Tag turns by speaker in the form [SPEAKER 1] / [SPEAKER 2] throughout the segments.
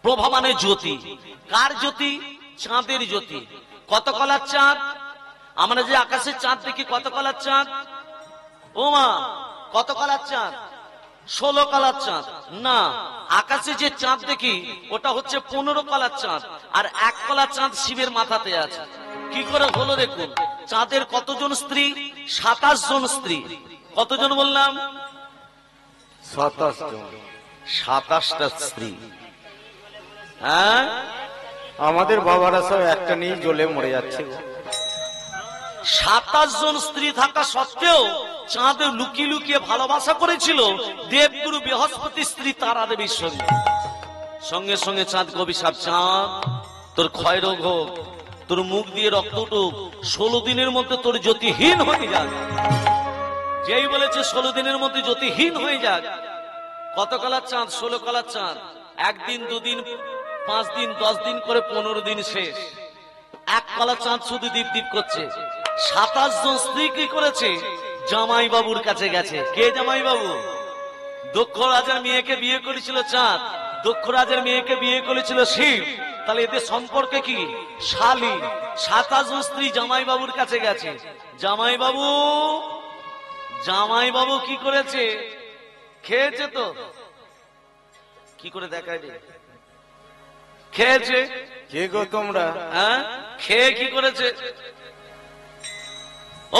[SPEAKER 1] প্রভা মানে জ্যোতি। কার জ্যোতি? চাঁদের জ্যোতি। কত কলার চাঁদ? আমরা যে আকাশে চাঁদ দেখি কত কলার চাঁদ? ও মা, কত কলার চাঁদ? 16 কলার চাঁদ না, আকাশে যে চাঁদ দেখি ওটা হচ্ছে 15 কলার চাঁদ। আর 1 কলার চাঁদ শিবের মাথাতে আছে। কি করে হলো দেখুন। চাঁদের কতজন স্ত্রী? 27 জন স্ত্রী। কতজন বললাম?
[SPEAKER 2] 27 জন।
[SPEAKER 1] 27টা স্ত্রী। হ্যাঁ,
[SPEAKER 2] আমাদের বাবারা সব একটা নিয়ে জ্বলে মরে যাচ্ছে।
[SPEAKER 1] 27 জন স্ত্রী থাকা সত্ত্বেও চাঁদ লুকিয়ে লুকিয়ে ভালোবাসা করেছিল দেবগুরু বৃহস্পতি স্ত্রী তারা দেবীর সঙ্গে। সঙ্গে সঙ্গে চাঁদ অভিশাপ, চাঁদ তোর ক্ষয় রোগ হোক, তোর মুখ দিয়ে রক্ত উঠুক, 16 দিনের মধ্যে তোর জ্যোতিহীন হয়ে যাক। যেই বলেছে 16 দিনের মধ্যে জ্যোতিহীন হয়ে যাক। কত কলার চাঁদ? 16 কলার চাঁদ। 1 দিন 2 দিন 5 দিন 10 দিন করে 15 দিন শেষ। 1 কলার চাঁদ শুধু দীপ দীপ করছে। 27 জন স্ত্রী কি করেছে? জামাই বাবুর কাছে গেছে। কে জামাই বাবু? দক্ষ রাজার মেয়েকে বিয়ে করেছিল চাঁদ, দক্ষ রাজার মেয়েকে বিয়ে করেছিল শিব। তাহলে এদের সম্পর্কে কি? শালী। 27 জন স্ত্রী জামাই বাবুর কাছে গেছে। জামাই বাবু কি করেছে? খেয়েছে তো? কি করে দেখায় রে? খেয়েছে।
[SPEAKER 2] কে গো তোমরা?
[SPEAKER 1] হ্যাঁ, খেয়ে কি করেছে?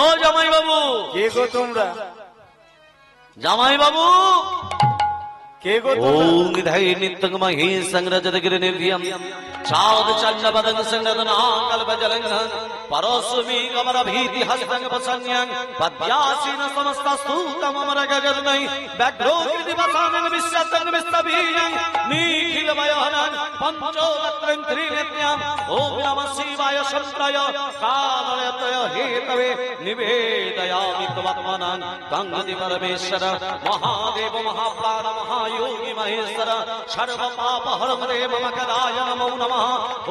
[SPEAKER 1] ও জামাই বাবু,
[SPEAKER 2] কে গো তোমরা?
[SPEAKER 1] জামাই বাবু,
[SPEAKER 2] কে গো তোমরা?
[SPEAKER 1] ওম নিধাই নিত্যং মহি সংরজত গির নির্ধিয়ম চাঁদ চন্ন বদন সংরদন কল্প জলঙ্গ পরশুমি কমর ভীতি হস্তং প্রসন্যং পদ্যাসীন সমস্ত স্তূতম অমর গগনৈ ব্যগ্রো কৃতিবসানং বিশ্বতং বিস্তবীয়ং নিখিল ভয়হনং পঞ্চরত্রং ত্রিনেত্রং ওম নমঃ শিবায় শন্ত্রয় কালয়তয় হেতবে নিবেদয়ামি তবাত্মনাং গঙ্গদি পরমেশ্বর মহাদেব মহাপ্রাণ মহাयोगी महेश्वर सर्व पाप हरम रे मम कदाय नमो नमः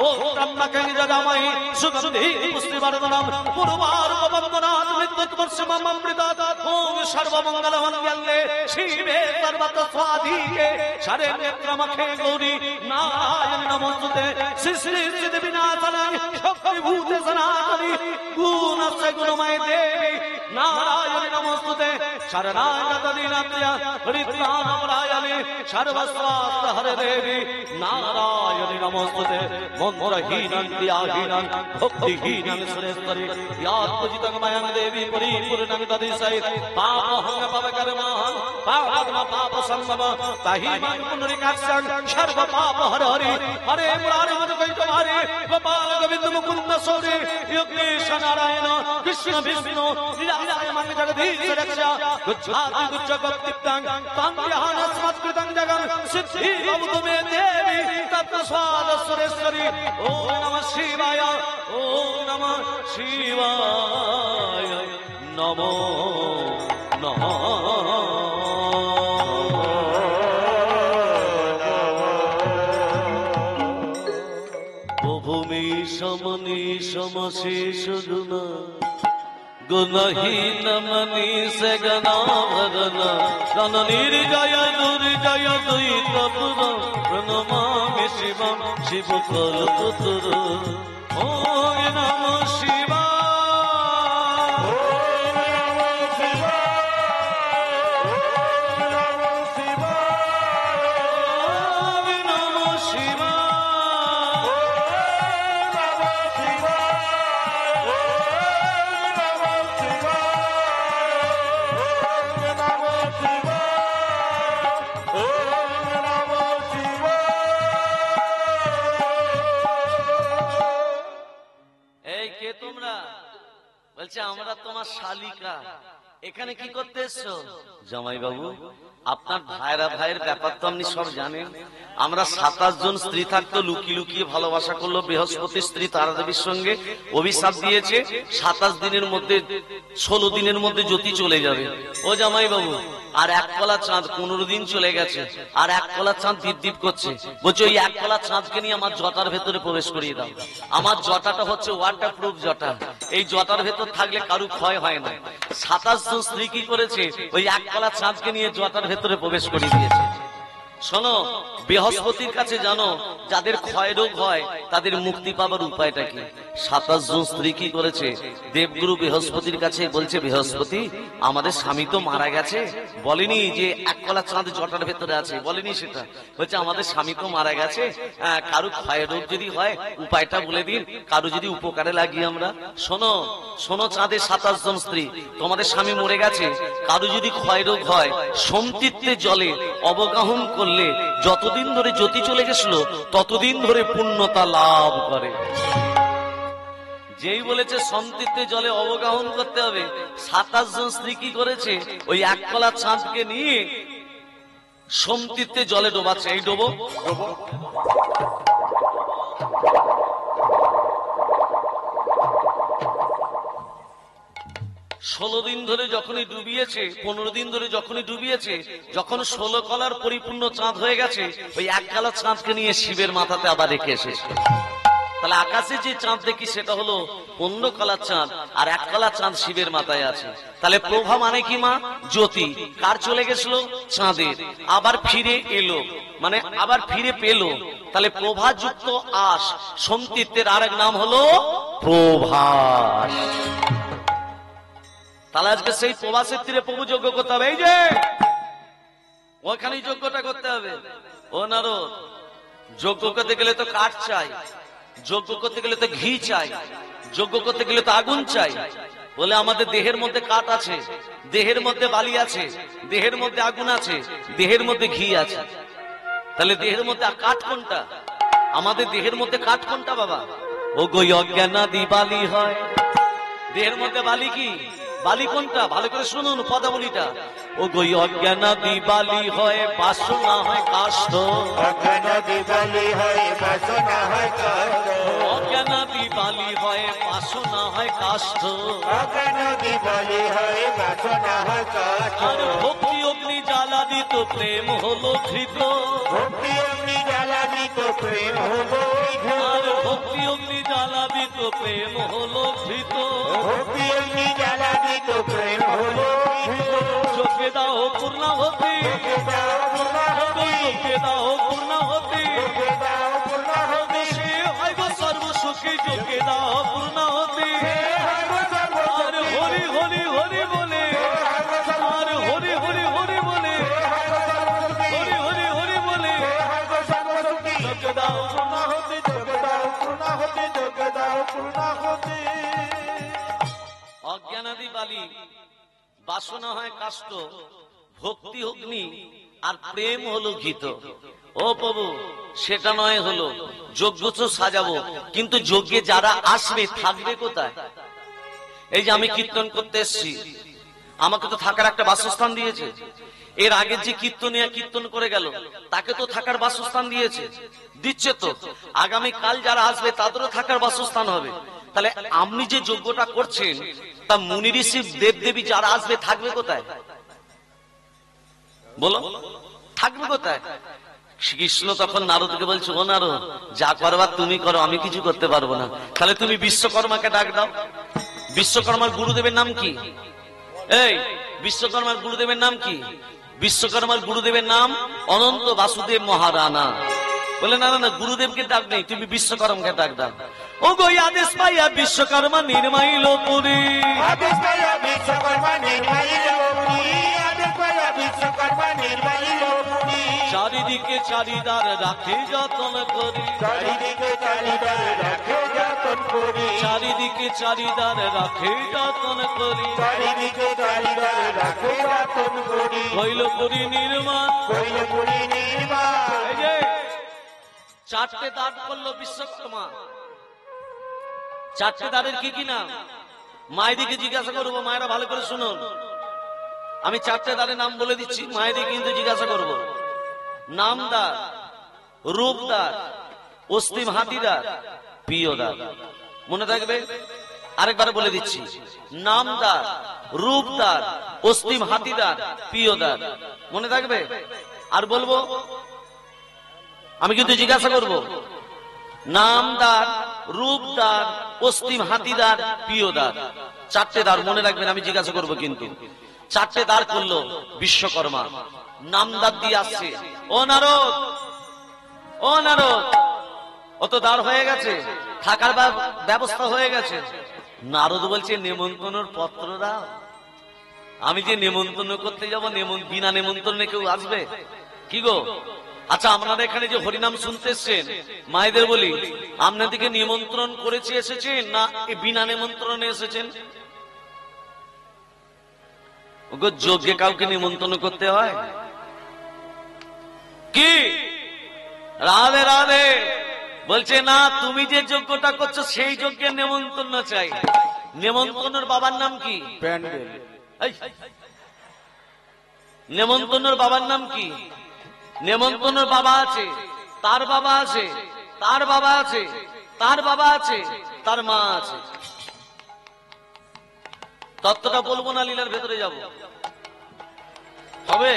[SPEAKER 1] ओम त्र्यंबकं यजामहे सुगंधि पुष्टिवर्धनम् उर्वारुकबन्धनात् मृत्युर्वशमम् अमृतात् ओम सर्वमङ्गलमङ्गल्ये शिवे सर्वत्र स्वाधिके शरण्ये त्र्यम्बके गौरी नारायणि नमोस्तुते श्री सिद्धि विनाशनं शक्तिभूते सनातनि गुणस्य गुणमय देवी नारायणि नमोस्तुते शरणागत दीनप्रिय हरिद्रानपरायणे सर्वस्वार्थ हर देवी नारायणि नमोस्तुते मंत्रहीनं क्रियाहीनं भक्तिहीनं सुरेश्वरी यात् पूजितं मयं देवी परिपूर्णं तदिशय पापहं पापकर्महं पापकर्म पापसंभव ताहि मं पुनरिकाक्षं सर्व पाप हर हरि हरे मुरारे मधुकैटभारे गोपाल गोविंद मुकुंद सौरे योगेश नारायण कृष्ण विष्णु लीलाय मं जगदीश रक्षा गुच्छाति गुच्छ गोप्तिं तं ध्यानस्मत्कृतं जगन् सिद्धि भवतु मे देवी तत्स्वाद सुरेश्वरी ओम नमः शिवाय नमो नमः भूमि समनी समशेष गुना गुणहीन मनीष गणाभरण गण निर्जय दुर्जय द्वैतपुर प्रणमामि शिवं शिवकल्पतुर ओम नमः शिवाय আমরা তোমার শালিকা, এখানে কি করতে এসছো? জামাই বাবু, আপনার ভাইয়ের ব্যাপার তো আপনি সব জানেন। আমরা 27 জন স্ত্রী থাকতো, লুকিয়ে লুকিয়ে ভালোবাসা করলো বৃহস্পতি স্ত্রী তারা দেবীর সঙ্গে, অভিশাপ দিয়েছে 27 দিনের মধ্যে 16 দিনের মধ্যে জ্যোতি চলে যাবে। ও জামাই বাবু, আর 1 কলা চাঁদ 15 দিন চলে গেছে, আর 1 কলা চাঁদ দীপ দীপ করছে। বলছে ওই 1 কলা চাঁদকে নিয়ে আমার জটার ভেতরে প্রবেশ করিয়ে দাও। আমার জটাটা হচ্ছে ওয়াটার প্রুফ জটা, এই জটার ভেতর থাকলে কারু ক্ষয় হয় না। 27 জন স্ত্রী কি করেছে, ওই এক কলা চাঁদকে নিয়ে জটার ভেতরে প্রবেশ করে দিয়েছে। শোনো, বৃহস্পতির কাছে জানো যাদের ক্ষয় রোগ হয় তাদের মুক্তি পাবার উপায়টা কি? 27 জন স্ত্রী কি করেছে, দেবগুরু বৃহস্পতির কাছে বলছে, বৃহস্পতি আমাদের স্বামী তো মারা গেছে। বলেনি যে এক কলা চাঁদ জটার ভেতরে আছে, বলেনি সেটা, বলছে আমাদের স্বামী তো মারা গেছে, কারো ক্ষয় রোগ যদি হয় উপায়টা বলে দিন, কারো যদি উপকারে লাগি আমরা। শোনো শোনো চাঁদের 27 জন স্ত্রী, তোমাদের স্বামী মরে গেছে, কারো যদি ক্ষয় রোগ হয় সোমতীর্থে জলে অবগাহন করলে যতদিন ধরে জ্যোতি চলে গেছিল ততদিন ধরে পুণ্যতা লাভ করে। যেই বলেছে সোমতীর্থে জলে অবগাহন করতে হবে, 27 জন স্ত্রী কি করেছে, ওই এক কলা চাঁদকে নিয়ে সোমতীর্থে জলে ডোবাচ্ছে। এই ডোবো 16 দিন ধরে যখনই ডুবিয়েছে, 15 দিন ধরে যখনই ডুবিয়েছে, যখন 16 কলার পরিপূর্ণ চাঁদ হয়ে গেছে, ওই এক কলা চাঁদকে নিয়ে শিবের মাথাতে আবার রেখে এসেছে। তাহলে আকাশে যে চাঁদ দেখি সেটা হলো 15 কলার চাঁদ, আর এক কলা চাঁদ শিবের মাথায় আছে। তাহলে প্রভা মানে কি মা? জ্যোতি। কার চলে গেছিল? চাঁদের। আবার ফিরে এলো, মানে আবার ফিরে পেল। তাহলে প্রভাযুক্ত আশ, সোমতীর্থের আরেক নাম হলো প্রভাস। তাহলে আজকে সেই প্রভাসের তীরে প্রভু যজ্ঞ করতে হবে। এই যে ওখানেই যজ্ঞটা করতে হবে। ও নারদ, যজ্ঞ করতে গেলে তো কাঠ চাই, যজ্ঞ করতে গেলে তো ঘি চাই, যজ্ঞ করতে গেলে তো আগুন চাই। বলে আমাদের দেহের মধ্যে কাঠ আছে, দেহের মধ্যে বালি আছে, দেহের মধ্যে আগুন আছে, দেহের মধ্যে ঘি আছে। তাহলে দেহের মধ্যে কাঠ কোনটা? আমাদের দেহের মধ্যে কাঠ কোনটা বাবা? ও গো অজ্ঞানাদি বালি হয়। দেহের মধ্যে বালি কি? বালি কোনটা? ভালো করে শুনুন পদাবলীটা। ও গো অজ্ঞানাদি বালি হয়, বাসনা হয় কাষ্ঠ।
[SPEAKER 3] অজ্ঞানাদি বালি হয়, বাসনা হয় কাষ্ঠ।
[SPEAKER 1] অজ্ঞানাদি বালি হয়, বাসনা হয় কাষ্ঠ।
[SPEAKER 3] অজ্ঞানাদি বালি হয়, বাসনা হয় কাষ্ঠ।
[SPEAKER 1] আর ভক্তি অগ্নি জ্বালা দিত প্রেম হলো ঘৃত।
[SPEAKER 3] ভক্তি অগ্নি জ্বালা দিত প্রেম হলো ঘৃত।
[SPEAKER 1] আর ভক্তি অগ্নি জ্বালা দিত প্রেম হলো ঘৃত।
[SPEAKER 3] ভক্তি অগ্নি জ্বালা দিত প্রেম হলো ঘৃত।
[SPEAKER 1] চোখে দাও পূর্ণাহতি,
[SPEAKER 3] চোখে দাও পূর্ণাহুতি,
[SPEAKER 1] চোখে দাও পূর্ণাহতি।
[SPEAKER 3] চোখে দাও পূর্ণাহুতি।
[SPEAKER 1] সে হইব সর্বসুখী, চোখে দাও পূর্ণাহতি।
[SPEAKER 3] হে হইব
[SPEAKER 1] আর
[SPEAKER 3] সর্বসুখী,
[SPEAKER 1] হরি হরি হরি বলে, আর হরি হরি হরি বলে, হরি হরি হরি বলে
[SPEAKER 3] হইব সর্বসুখী।
[SPEAKER 1] চোখে দাও
[SPEAKER 3] পূর্ণাহুতি, চোখে দাও পূর্ণাহুতি, চোখে দাও পূর্ণাহুতি।
[SPEAKER 1] অজ্ঞানাদি বালি, বাসনা হয় কাষ্ঠ, ভক্তি অগ্নি, আর প্রেম হলো ঘৃত। ও প্রভু, সেটা নয় হলো যজ্ঞ তো সাজাবো, কিন্তু যজ্ঞে যারা আসবে থাকবে কোথায়? এই যে আমি কীর্তন করতে এসেছি, আমাকে তো থাকার একটা বাসস্থান দিয়েছে। এর আগে যে কীর্তনিয়া কীর্তন করে গেল তাকে তো থাকার বাসস্থান দিয়েছে, দিচ্ছে তো। আগামী কাল যারা আসবে তাদেরও থাকার বাসস্থান হবে। তাহলে আপনি যে যজ্ঞটা করছেন, তা মুনি ঋষি দেব দেবী যারা আসবে থাকবে কোথায়? বলো, থাকবে কোথায়? শ্রীকৃষ্ণ তখন নারদকে বলছে, ও নারদ, যা করবার তুমি করো, আমি কিছু করতে পারবো না। তাহলে তুমি বিশ্বকর্মাকে ডাক দাও। বিশ্বকর্মার গুরুদেবের নাম কি? এই বিশ্বকর্মার গুরুদেবের নাম কি? বিশ্বকর্মার গুরুদেবের নাম অনন্ত বাসুদেব মহারানা। বলে না না না, গুরুদেবকে ডাক নেই, তুমি বিশ্বকর্মাকে ডাক দাও। ও গো আদেশ পাইয়া বিশ্বকর্মা নির্মাইল পুরী।
[SPEAKER 3] আদেশ পাইয়া বিশ্বকর্মা নির্মাইল পুরী। আদেশ পাইয়া বিশ্বকর্মা নির্মাইল পুরী।
[SPEAKER 1] চারিদিকে চারিদার রাখে যতন করি।
[SPEAKER 3] চারিদিকে চারিদার রাখে যতন করি।
[SPEAKER 1] চারিদিকে চারিদার রাখে যতন করি।
[SPEAKER 3] চারিদিকে চারিদার রাখে যতন করি।
[SPEAKER 1] হইল পুরী নির্মাণ।
[SPEAKER 3] কইল পুরী নির্মাণ।
[SPEAKER 1] এই যে চারটে দাঁত করলো বিশ্বকর্মা। চারটে দাঁড়ের কি কি নাম? মায়েদিকে জিজ্ঞাসা করবো, মায়েরা ভালো করে শুনুন। আমি চারটে দাঁড়ের নাম বলে দিচ্ছি, মায়েদিকে কিন্তু জিজ্ঞাসা করবো। নামদার, রূপদার, অস্তিম হাতিদার, প্রিয়দার। মনে থাকবে? আরেকবার বলে দিচ্ছি, নামদার, রূপদার, অস্তিম হাতিদার, প্রিয়দার। মনে থাকবে? আর বলবো, আমি কিন্তু জিজ্ঞাসা করবো, নামদার, রূপদ্বার, পশ্চিম হাতিদ্বার, প্রিয়দ্বার, চারটে দ্বার মনে রাখবেন, আমি জিজ্ঞাসা করবো কিন্তু। চারটে দ্বার করলো বিশ্বকর্মা, নামদার দিয়ে আসছে। ও নারদ, ও নারদ, অত দ্বার হয়ে গেছে, থাকার ব্যবস্থা হয়ে গেছে। নারদ বলছে নেমন্তন্নর পত্র দাও। আমি যে নেমন্তন্ন করতে যাব, বিনা নেমন্তন্নে কেউ আসবে কি গো? আচ্ছা, আপনারা এখানে যে হরিনাম শুনতে এসছেন, মায়েদের বলি, আপনাদেরকে নিমন্ত্রণ করেছে এসেছেন না বিনা নিমন্ত্রণে এসেছেন? ওগো, যোগ্যে কাউকে নিমন্ত্রণ করতে হয় কি? রাধে রাধে বলছে না, তুমি যে যজ্ঞটা করছো সেই যজ্ঞের নেমন্তন্ন চাই। নেমন্তন্নর বাবার নাম কি?
[SPEAKER 2] প্যান্ডেল।
[SPEAKER 1] এই, নেমন্তন্নর বাবার নাম কি? নেমন্তন্নর বাবা আছে, তার বাবা আছে, তার বাবা আছে, তার বাবা আছে, তার মা আছে। তত্ত্বটা বলবো না, লীলার ভেতরে যাব, হবে?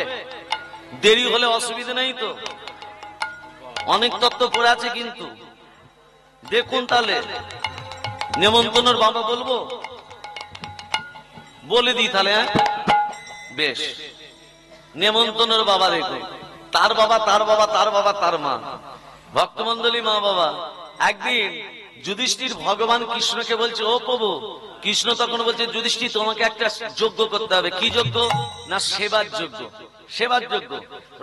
[SPEAKER 1] দেরি হলে অসুবিধা নেই তো, অনেক তত্ত্ব পড়ে আছে কিন্তু। দেখুন তাহলে, নেমন্তন্নর বাবা বলবো, বলে দিই তাহলে। হ্যাঁ, বেশ। নেমন্তন্নর বাবা দেখুন, তার বাবা, তার বাবা, তার বাবা, তার মা, ভক্তমন্ডলী, মা বাবা। একদিন যুধিষ্ঠির ভগবান কৃষ্ণকে বলছে, ও প্রভু। কৃষ্ণ তখন বলছে, যুধিষ্ঠির তোমাকে একটা যজ্ঞ করতে হবে। কি যজ্ঞ? না, সেবার যজ্ঞ। সেবার যজ্ঞ।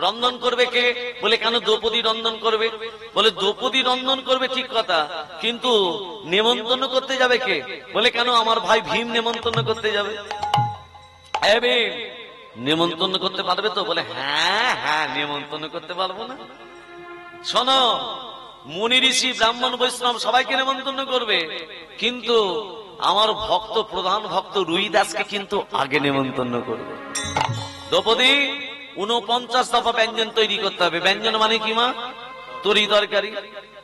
[SPEAKER 1] রন্ধন করবে কে? বলে কেন দ্রৌপদী রন্ধন করবে? বলে দ্রৌপদী রন্ধন করবে ঠিক কথা, কিন্তু নেমন্তন্ন করতে যাবে কে? বলে কেন আমার ভাই ভীম নেমন্তন্ন করতে যাবে। নেমন্তন্ন করতে পারবে তো? বলে হ্যাঁ হ্যাঁ, নেমন্তন্ন করতে পারবো না। শোনো, মুনি ঋষি ব্রাহ্মণ বৈষ্ণব সবাইকে নেমন্তন্ন করবে, কিন্তু আমার ভক্ত, প্রধান ভক্ত রুই দাসকে কিন্তু আগে নেমন্তন্ন করবে। দ্রৌপদী 49 দফা ব্যঞ্জন তৈরি করতে হবে। ব্যঞ্জন মানে কি মা? তরি তরকারি।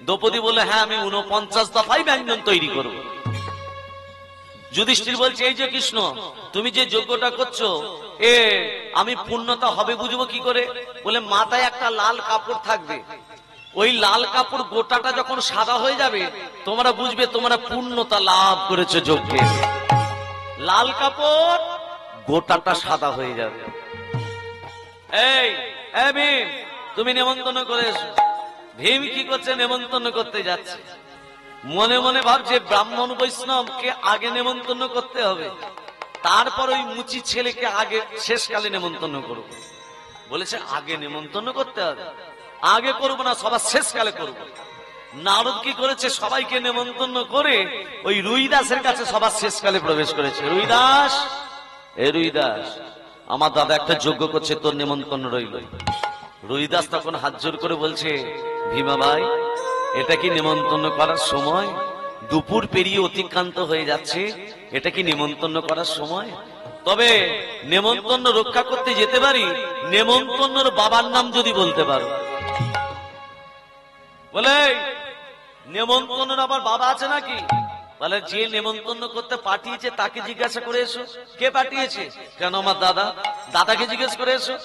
[SPEAKER 1] দ্রৌপদী বলে হ্যাঁ, আমি 49 দফাই ব্যঞ্জন তৈরি করব। যুধিষ্ঠির বলছে, এই যে কৃষ্ণ, তুমি যে যজ্ঞটা করছো, আমি পূর্ণতা হবে বুঝবো কি করে? বলে মাথায় একটা লাল কাপড় থাকবে, ওই লাল কাপড় গোটাটা যখন সাদা হয়ে যাবে, তোমরা বুঝবে তোমরা পূর্ণতা লাভ করেছো যজ্ঞে। লাল কাপড় গোটাটা সাদা হয়ে যাবে। এই ভীম, তুমি নেমন্তন্ন করে এসো। ভীম কি করছে? নেমন্তন্ন করতে যাচ্ছে। মনে মনে ভাবছে ব্রাহ্মণ বৈষ্ণবকে আগে নেমন্তন্ন করতে হবে, তারপর ওই মুচি ছেলেকে আগে শেষকালে নেমন্তন্ন করব। বলেছে আগে নেমন্তন্ন করতে হবে, আগে করবো না, সবার শেষকালে করব। নারদ কি করেছে? সবাইকে নেমন্তন্ন করে ওই রুইদাসের কাছে সবার শেষকালে প্রবেশ করেছে। রুইদাস, এ রুইদাস, আমার দাদা একটা যজ্ঞ করছে, তোর নেমন্তন্ন রইল। রুইদাস তখন হাত জোর করে বলছে, ভীমা ভাই, এটা কি নেমন্তন্ন করার সময়? দুপুর পেরিয়ে অতিক্রান্ত হয়ে যাচ্ছে, এটা কি নেমন্তন্ন করার সময়? তবে নেমন্তন্ন রক্ষা করতে যেতে পারি, নেমন্তন্নর বাবার নাম যদি বলতে পারো। বলে নেমন্তন্নর আবার বাবা আছে নাকি? বলে যে নেমন্তন্ন করতে পাঠিয়েছে তাকে জিজ্ঞাসা করে এসো। কে পাঠিয়েছে? কেন আমার দাদা। দাদাকে জিজ্ঞেস করে এসো।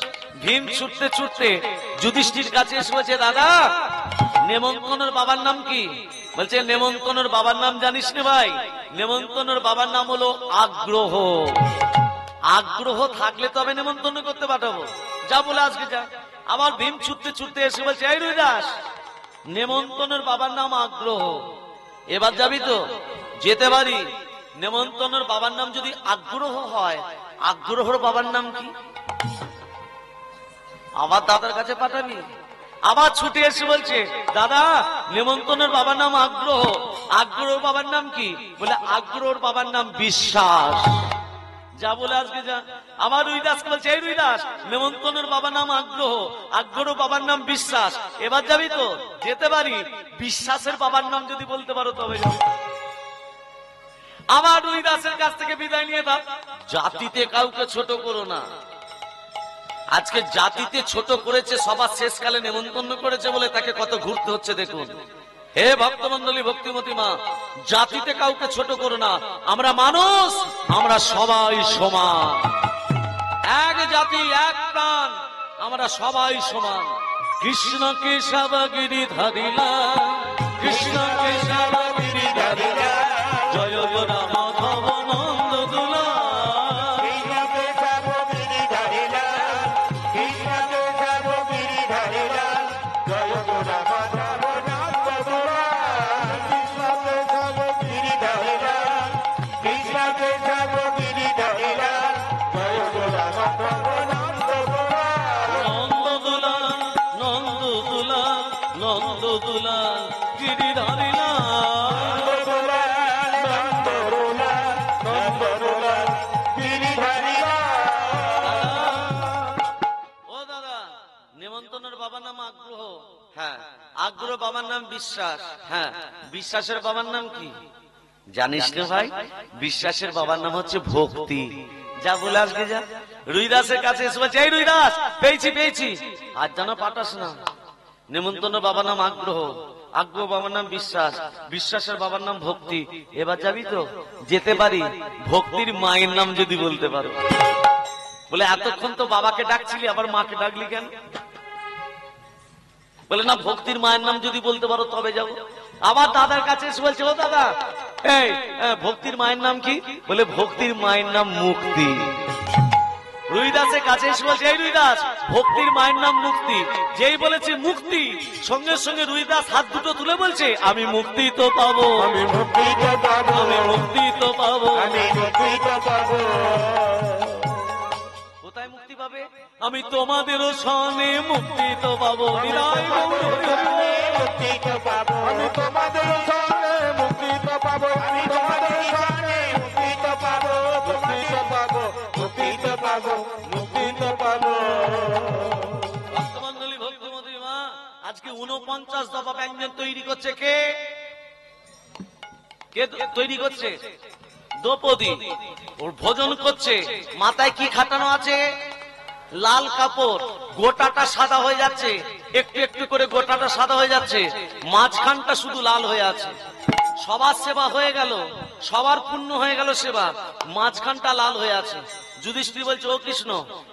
[SPEAKER 1] ভীম ছুটতে ছুটতে যুধিষ্ঠির কাছে এসে বলছে, দাদা নেমন্তন্নর বাবার নাম কি? বলছে নেমন্তন্নর বাবার নাম জানিস না ভাই? নেমন্তন্নর বাবার নাম হলো আগ্রহ। আগ্রহ থাকলে তবে নেমন্তন্ন করতে পাঠাবো, যা বলে আজকে যা। আবার ভীম ছুটতে ছুটতে এসে বলছে, এই রুইদাস, নেমন্তন্নর বাবার নাম আগ্রহ, এবার যাবি তো? যেতে পারি। নেমন্তন্নর বাবার নাম যদি আগ্রহ হয়, আগ্রহর বাবার নাম কি? আবার দাদার কাছে পাঠাবি। আবার ছুটে এসে বলছে, দাদা নেমন্তন্নর বাবার নাম আগ্রহ, আগ্রহর বাবার নাম কি? বলে আগ্রহর বাবার নাম বিশ্বাস, যা বলে আজকে যা। আমার রুইদাসকে বলছে, এই রুইদাস, নেমন্তন্নর বাবার নাম আগ্রহ, আগ্রহ বাবার নাম বিশ্বাস, এবার যাবি তো? যেতে পারি। বিশ্বাসের বাবার নাম যদি বলতে পারো তবে যাবো। আমার রুইদাসের কাছ থেকে বিদায় নিয়ে দাও। জাতিতে কাউকে ছোট করো না। আজকে জাতিতে ছোট করেছে, সবার শেষকালে নেমন্তন্ন করেছে বলে তাকে কত ঘুরতে হচ্ছে দেখুন। হে ভক্তমন্ডলী, ভক্তিমতী মা, জাতিতে কাউকে ছোট করো না। আমরা মানুষ, আমরা সবাই সমান, এক জাতি এক প্রাণ, আমরা সবাই সমান। কৃষ্ণ কেশব গিরিধারিলা, কৃষ্ণ কেশব গিরিধারিলা।
[SPEAKER 3] কৃষ্ণকে যাব গিরিধারী লাল জয় গোরা মাধব নন্দ গোপাল কৃষ্ণকে যাব গিরিধারী লাল কৃষ্ণকে যাব গিরিধারী লাল জয় গোরা মাধব নন্দ গোপাল
[SPEAKER 1] নন্দদুলাল নন্দদুলাল নন্দদুলাল গিরিধারী লাল। ও দাদা, নেমন্তন্নের বাবার নাম আগ্রহ, হ্যাঁ আগ্রহ বাবার নাম বিশ্বাস, হ্যাঁ বিশ্বাসের বাবার নাম কি জানিস না ভাই? বিশ্বাসের বাবার নাম হচ্ছে ভক্তি। যা বলে আসবে যা। রুইদাসের কাছে এসে বলছে, এই রুইদাস পেয়েছি পেয়েছি, আর জানা পাঠাস না। নেমন্তন্ন বাবার নাম আগ্রহ, আগ্রহ বাবার নাম বিশ্বাস, বিশ্বাসের বাবার নাম ভক্তি। এবার যাবি তো? যেতে পারি, ভক্তির মায়ের নাম যদি বলতে পারো। বলে এতক্ষণ তো বাবাকে ডাকছিলি, আবার মাকে ডাকলি কেন? বলে না, ভক্তির মায়ের নাম যদি বলতে পারো তবে যাবো। আবার দাদার কাছে এসে বলছে, ও দাদা এই ভক্তির মায়ের নাম কি? বলে ভক্তির মায়ের নাম মুক্তি। রুইদাসের কাছে এসে বলছে, এই রুইদাস ভক্তির মায়ের নাম মুক্তি। যেই বলেছে মুক্তি, সঙ্গে সঙ্গে রুইদাস হাত দুটো তুলে বলছে, আমি মুক্তি তো পাবো,
[SPEAKER 3] আমি মুক্তি তো পাবো,
[SPEAKER 1] আমি মুক্তি তো পাবো।
[SPEAKER 3] আমি মুক্তি তো পাবো।
[SPEAKER 1] কোথায় মুক্তি পাবে? আমি তোমাদেরও সনে মুক্তি তো পাবো। নিরাই গৌর হরি হরি বল।
[SPEAKER 3] মুক্তি তো পাবো, আমি তোমাদের সঙ্গে মুক্তি তো পাবো, আমি তোমাদের সঙ্গে মুক্তি তো পাবো, মুক্তি তো পাবো, মুক্তি তো পাবো, মুক্তি তো পাবো।
[SPEAKER 1] ভক্তমণ্ডলী, ভক্তমতী মা, আজকে 49 দফা ব্যঞ্জন তৈরি করছে কে? কে তৈরি করছে? দ্রৌপদী। ওর ভোজন করছে। মাথায় কি খাটানো আছে? লাল কাপড়। গোটাটা সাদা হয়ে যাচ্ছে, একটু একটু করে গোটাটা সাদা হয়ে যাচ্ছে, মাঝখানটা শুধু লাল হয়ে আছে। সবার সেবা হয়ে গেল, সবার পূর্ণ হয়ে গেল সেবা, মাঝখানটা লাল হয়ে আছে। যুধিষ্ঠির বলছে, ও কৃষ্ণ,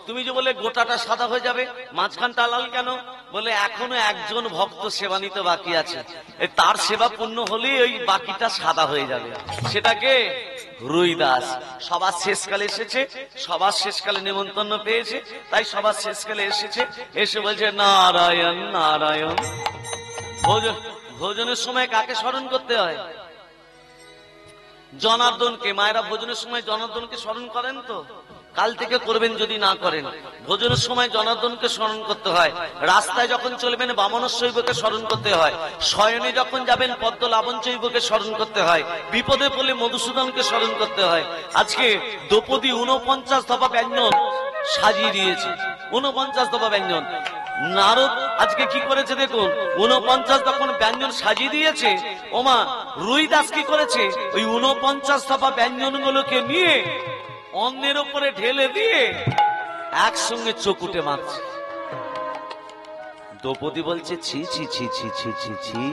[SPEAKER 1] তুমি যে বলে গোটাটা সাদা হয়ে যাবে, মাঝখানটা লাল কেন? বলে এখনো একজন ভক্ত সেবা নিতে বাকি আছে, তার সেবা পূর্ণ হলেই ওই বাকিটা সাদা হয়ে যাবে। সেটাকে রুইদাস। সবার শেষকালে এসেছে, সবার শেষকালে নেমন্তন্ন পেয়েছে, তাই সবার শেষকালে এসেছে। এসে বলছে, নারায়ণ নারায়ণ। ভোজনের সময় কাকে স্মরণ করতে হয়? জনার্দনকে। মায়েরা ভোজনের সময় জনার্দনকে স্মরণ করেন তো? কাল থেকে করবেন যদি না করেন। ভোজনের সময় জনার্দনকে স্মরণ করতে হয়। রাস্তায় যখন চলবেন বামনশৈবকে স্মরণ করতে হয়। শয়নে যখন যাবেন পদ্ম লাবণচৈবকে স্মরণ করতে হয়। বিপদে পড়লে মধুসূদনকে স্মরণ করতে হয়। আজকে দ্রৌপদী 49 দফা ব্যঞ্জন সাজিয়ে দিয়েছে। 49 দফা ব্যঞ্জন। নারদ আজকে কি করেছে দেখুন, 49 যখন ব্যঞ্জন সাজিয়ে দিয়েছে, ওমা রুইদাস কি করেছে? ওই 49 দফা ব্যঞ্জন গুলোকে নিয়ে অন্যের উপরে ঢেলে দিয়ে একসঙ্গে চকুটে মারছে। দ্রৌপদী বলছে, ছি ছি ছি ছি ছি ছি ছি,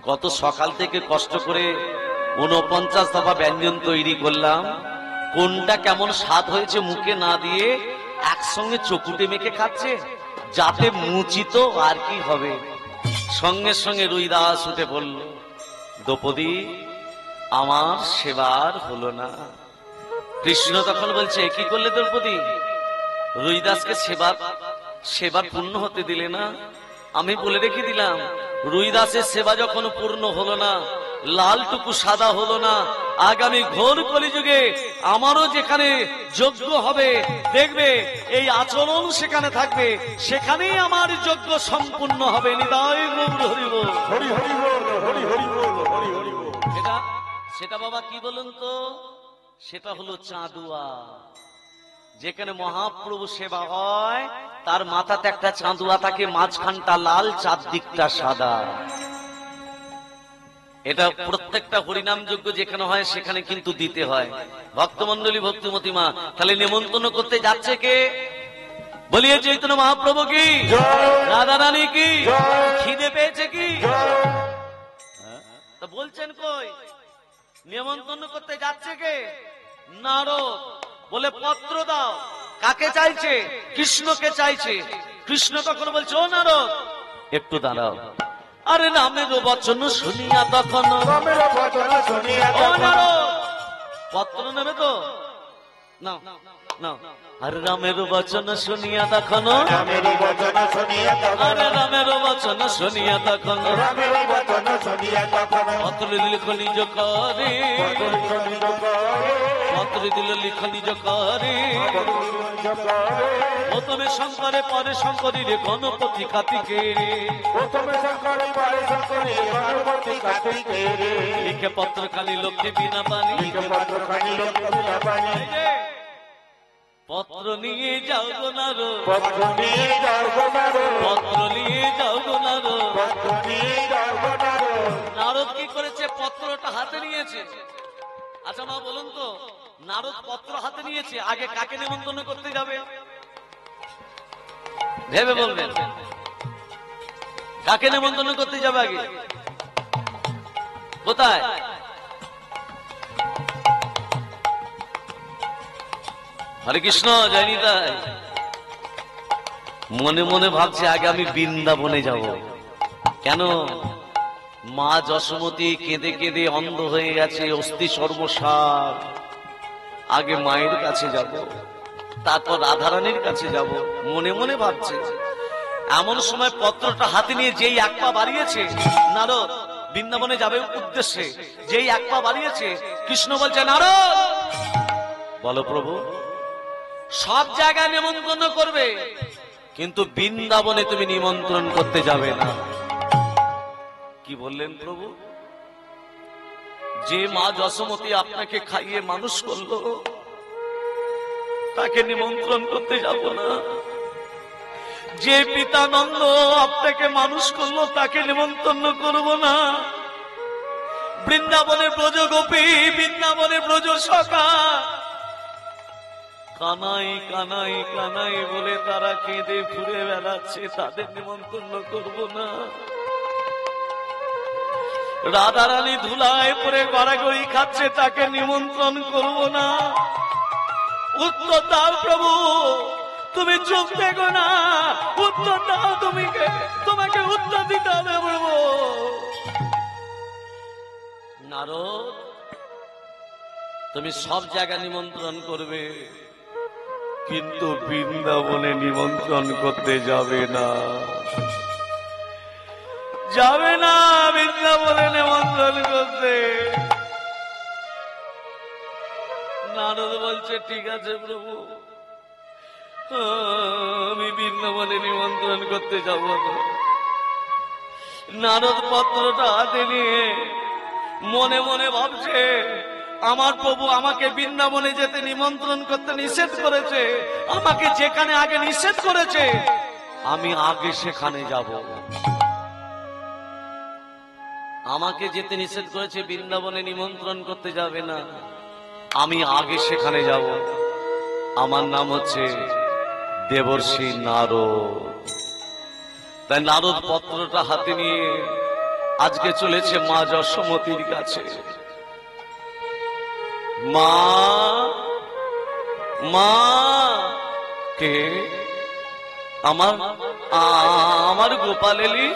[SPEAKER 1] কত সকাল থেকে কষ্ট করে 49 দফা ব্যঞ্জন তৈরি করলাম, কোনটা কেমন স্বাদ হয়েছে মুখে না দিয়ে একসঙ্গে চকুটে মেখে খাচ্ছে, যাতে মুচিত আর কি হবে। সঙ্গে সঙ্গে রুইদাস উঠে বলল, দ্রৌপদী আমার সেবার হলো না। কৃষ্ণ তখন বলছে, কি করলে দ্রৌপদী? রুইদাসকে সেবা পূর্ণ হতে দিলে না। আমি বলে রেখে দিলাম, রুইদাসের সেবা যখন পূর্ণ হলো না, লালটুকু সাদা হলো না, আগামী ঘোর কলিযুগে আমারও যেখানে যজ্ঞ হবে, দেখবে এই আচরণ সেখানে থাকবে, সেখানেই আমার যজ্ঞ সম্পূর্ণ হবে। নিতাই গৌর হরি বল।
[SPEAKER 3] হরি হরি বল, হরি হরি বল, হরি হরি বল।
[SPEAKER 1] সেটা বাবা কি বলুন তো? সেটা হলো চাঁদুয়া। যেখানে মহাপ্রভু সেবা হয় তার মাথাতে একটা চাঁদুয়া থাকে, মাঝখানটা লাল, চারদিকটা সাদা। এটা প্রত্যেকটা হরিনাম যজ্ঞ যেখানে হয় সেখানে কিন্তু দিতে হয়। ভক্তমন্ডলী, ভক্তিমতী মা, তাহলে নেমন্তন্ন করতে যাচ্ছে কে? বলিয়ে চৈতন্য মহাপ্রভু কি, রাধা রানী কি, খিদে পেয়েছে কি? তা বলছেন কই? নেমন্তন্ন করতে যাচ্ছে কে? নারদ। বলে পত্র দাও। কাকে চাইছে? কৃষ্ণকে চাইছে। কৃষ্ণ তখন বলছে, ও নারদ একটু দাঁড়াও। আরে নামের বচন শুনিয়া তখন,
[SPEAKER 3] নামের বচন শুনিয়া
[SPEAKER 1] ও নারদ পত্র নেবে তো? নাও নাও। আর রামের বচন শুনিয়া তখন,
[SPEAKER 3] রামের বচন শুনিয়া তখন,
[SPEAKER 1] আর রামের বচন শুনিয়া তখন
[SPEAKER 3] রামের বচন শুনিয়া তখন
[SPEAKER 1] পত্র লিখ নিজ করে,
[SPEAKER 3] পত্র নিজ করে,
[SPEAKER 1] পত্র দিল লিখ নিজ করে।
[SPEAKER 3] পত্র নিজ করে।
[SPEAKER 1] প্রথমে শঙ্করে পরে শঙ্করী রে গণপতি কার্তিকে রে,
[SPEAKER 3] প্রথমে শঙ্করী পরে শঙ্করী গণপতি কার্তিকের।
[SPEAKER 1] লিখে পত্র খালি লক্ষ্মী বিনা পানি।
[SPEAKER 3] লিখে পত্র খানি লক্ষ্মী পানি।
[SPEAKER 1] এই যে, পত্র নিয়ে যাও গো নারো,
[SPEAKER 3] পত্র নিয়ে যাও গো নারো,
[SPEAKER 1] পত্র নিয়ে যাও গো নারো।
[SPEAKER 3] পত্র নিয়ে যাও গো নারো।
[SPEAKER 1] নারদ কি করেছে? পত্রটা হাতে নিয়েছে। আচ্ছা মা বলুন তো, নারদ পত্র হাতে নিয়েছে, আগে কাকে নিমন্ত্রণ করতে যাবে? ভেবে বলবেন, কাকে নিমন্ত্রণ করতে যাবে আগে? কোথায়? হরে কৃষ্ণ, জয় নিতাই। মনে মনে ভাবছে আগে আমি বৃন্দাবনে যাব। কেন? মা যশোমতী কেঁদে কেঁদে অন্ধ হয়ে গেছে, অস্থি সর্বসার। আগে মায়ের কাছে যাব, তারপর রাধারানীর কাছে যাব, মনে মনে ভাবছে। এমন সময় পত্রটা হাতে নিয়ে যেই এক পা বাড়িয়েছে নারদ, বৃন্দাবনে যাবে উদ্দেশ্যে, যেই এক পা বাড়িয়েছে, কৃষ্ণ বলছে নারদ বলো প্রভু, সব জায়গায় নিমন্ত্রণ করবে, কিন্তু বৃন্দাবনে তুমি নিমন্ত্রণ করতে যাবে না। কি বললেন প্রভু? যে মা যশোমতী আপনাকে খাইয়ে মানুষ করলো, তাকে নিমন্ত্রণ করতে যাব না। যে পিতা নন্দ আপনাকে মানুষ করলো, তাকে নিমন্ত্রণ করব না। বৃন্দাবনে ব্রজ গোপী, বৃন্দাবনে ব্রজ সখা, কানাই কানাই কানাই বলে তারা কেঁদে ঘুরে বেড়াচ্ছে, তাদের নিমন্ত্রণ করব না। রাধারানী ধুলায় পরে গড়াগড়ি খাচ্ছে, তাকে নিমন্ত্রণ করব না। উত্তর দাও প্রভু, তুমি চুপ দেখো না, উত্তর দাও, তুমি তোমাকে উত্তর দিতে হবে প্রভু। নারদ, তুমি সব জায়গায় নিমন্ত্রণ করবে, কিন্তু বৃন্দাবনে নিমন্ত্রণ করতে যাবে না, যাবে না বৃন্দাবনে নিমন্ত্রণ করতে। নারদ বলছে ঠিক আছে প্রভু, আমি বৃন্দাবনে নিমন্ত্রণ করতে যাব না। নারদ পত্রটা হাতে নিয়ে মনে মনে ভাবছে, আমার প্রভু আমাকে বৃন্দাবনে যেতে নিমন্ত্রণ করতে নিষেধ করেছে, আমাকে যেখানে আগে নিষেধ করেছে আমি আগে সেখানে যাব। আমাকে যেতে নিষেধ করেছে, বৃন্দাবনে নিমন্ত্রণ করতে যাবে না, আমি আগে সেখানে যাব। আমার নাম হচ্ছে দেবর্ষি নারদ। তাই নারদ পত্রটা হাতে নিয়ে আজকে চলেছে মা যশোমতীর কাছে। মা, মা কে? আমার গোপাল এলি,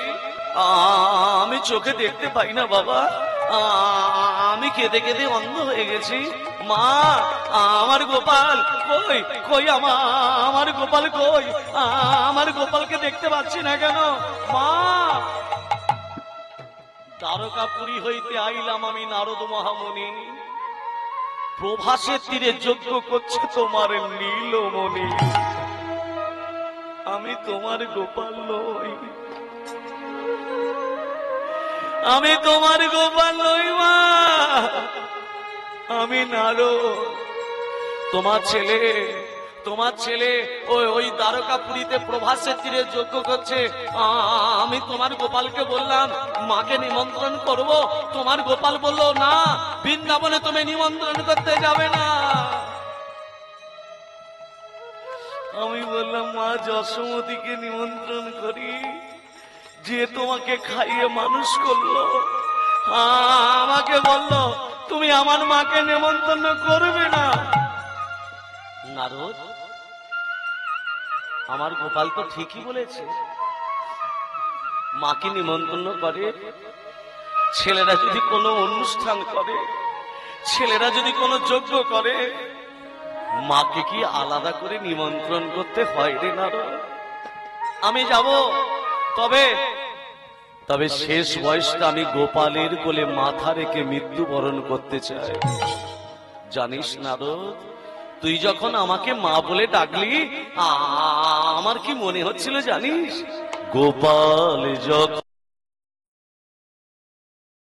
[SPEAKER 1] আমি চোখে দেখতে পাই না বাবা, আমি কেঁদে কেঁদে অন্ধ হয়ে গেছি। মা, আমার গোপাল কই? কই আমার গোপাল কই? আমার গোপালকে দেখতে পাচ্ছি না কেন? মা, দ্বারকাপুরী হইতে আইলাম আমি নারদ মহামুনি, প্রভাসের তীরে যজ্ঞ করছে তোমার নীলমণি, আমি তোমার গোপাল নই, আমি তোমার গোপাল নই মা, আমি নারদ, তোমার ছেলে ওই দ্বারকাপুরীতে প্রভাসের তীরে যজ্ঞ করছে। আমি তোমার গোপালকে বললাম মাকে নিমন্ত্রণ করব, তোমার গোপাল বলল না, বৃন্দাবনে তুমি নিমন্ত্রণ করতে যাবে না। আমি বললাম মা যশোমতীকে নিমন্ত্রণ করি, যে তোমাকে খাইয়ে মানুষ করলো, আমাকে বলল তুমি আমার মাকে নিমন্ত্রণ করবে না। নারদ, আমার গোপাল তো ঠিকই বলেছে, মাকে নিমন্ত্রণ করে, ছেলেরা যদি কোনো অনুষ্ঠান করে, ছেলেরা যদি কোনো যজ্ঞ করে, মাকে কি আলাদা করে নিমন্ত্রণ করতে হয় রে নারদ? আমি যাব, তবে তবে শেষ বয়সটা আমি গোপালের কোলে মাথা রেখে মৃত্যুবরণ করতে চাই। জানিস নারদ, তুই যখন আমাকে মা বলে ডাকলি আমার কি মনে হচ্ছিল জানিস? গোপাল যখন